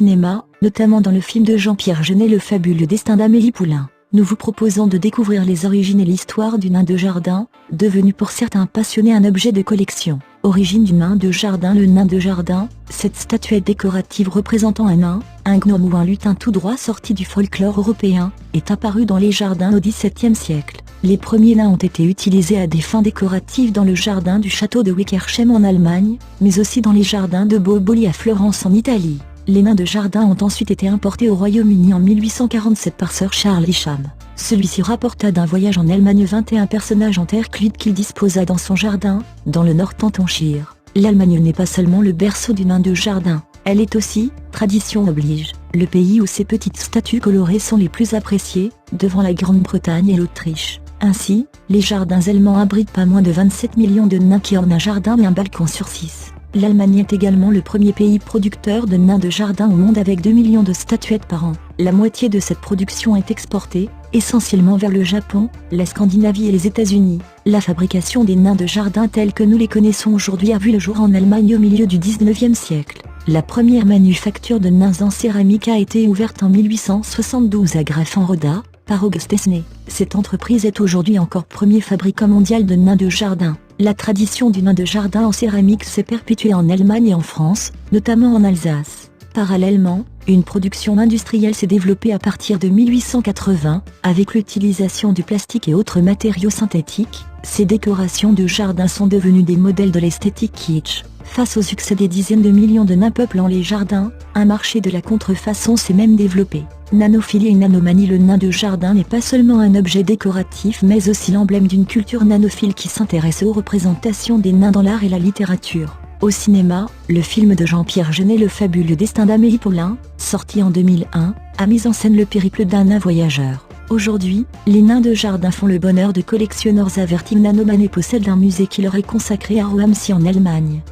cinéma, notamment dans le film de Jean-Pierre Jeunet Le fabuleux destin d'Amélie Poulain. Nous vous proposons de découvrir les origines et l'histoire du nain de jardin, devenu pour certains passionnés un objet de collection. Origine du nain de jardin. Le nain de jardin, cette statuette décorative représentant un nain, un gnome ou un lutin tout droit sorti du folklore européen, est apparue dans les jardins au XVIIe siècle. Les premiers nains ont été utilisés à des fins décoratives dans le jardin du château de Wickersheim en Allemagne, mais aussi dans les jardins de Boboli à Florence en Italie. Les nains de jardin ont ensuite été importés au Royaume-Uni en 1847 par Sir Charles Isham. Celui-ci rapporta d'un voyage en Allemagne 21 personnages en terre cuite qu'il disposa dans son jardin, dans le Northamptonshire. L'Allemagne n'est pas seulement le berceau du nain de jardin, elle est aussi, tradition oblige, le pays où ces petites statues colorées sont les plus appréciées, devant la Grande-Bretagne et l'Autriche. Ainsi, les jardins allemands abritent pas moins de 27 millions de nains qui ornent un jardin et un balcon sur 6. L'Allemagne est également le premier pays producteur de nains de jardin au monde avec 2 millions de statuettes par an. La moitié de cette production est exportée, essentiellement vers le Japon, la Scandinavie et les États-Unis. La fabrication des nains de jardin tels que nous les connaissons aujourd'hui a vu le jour en Allemagne au milieu du XIXe siècle. La première manufacture de nains en céramique a été ouverte en 1872 à Greifenroda, par August Esnay. Cette entreprise est aujourd'hui encore premier fabricant mondial de nains de jardin. La tradition du nain de jardin en céramique s'est perpétuée en Allemagne et en France, notamment en Alsace. Parallèlement, une production industrielle s'est développée à partir de 1880, avec l'utilisation du plastique et autres matériaux synthétiques. Ces décorations de jardin sont devenues des modèles de l'esthétique kitsch. Face au succès des dizaines de millions de nains peuplant les jardins, un marché de la contrefaçon s'est même développé. Nanophilie et nanomanie. Le nain de jardin n'est pas seulement un objet décoratif mais aussi l'emblème d'une culture nanophile qui s'intéresse aux représentations des nains dans l'art et la littérature. Au cinéma, le film de Jean-Pierre Jeunet Le fabuleux destin d'Amélie Poulain, sorti en 2001, a mis en scène le périple d'un nain voyageur. Aujourd'hui, les nains de jardin font le bonheur de collectionneurs avertis. Nanomanie possède un musée qui leur est consacré à Roamsy en Allemagne.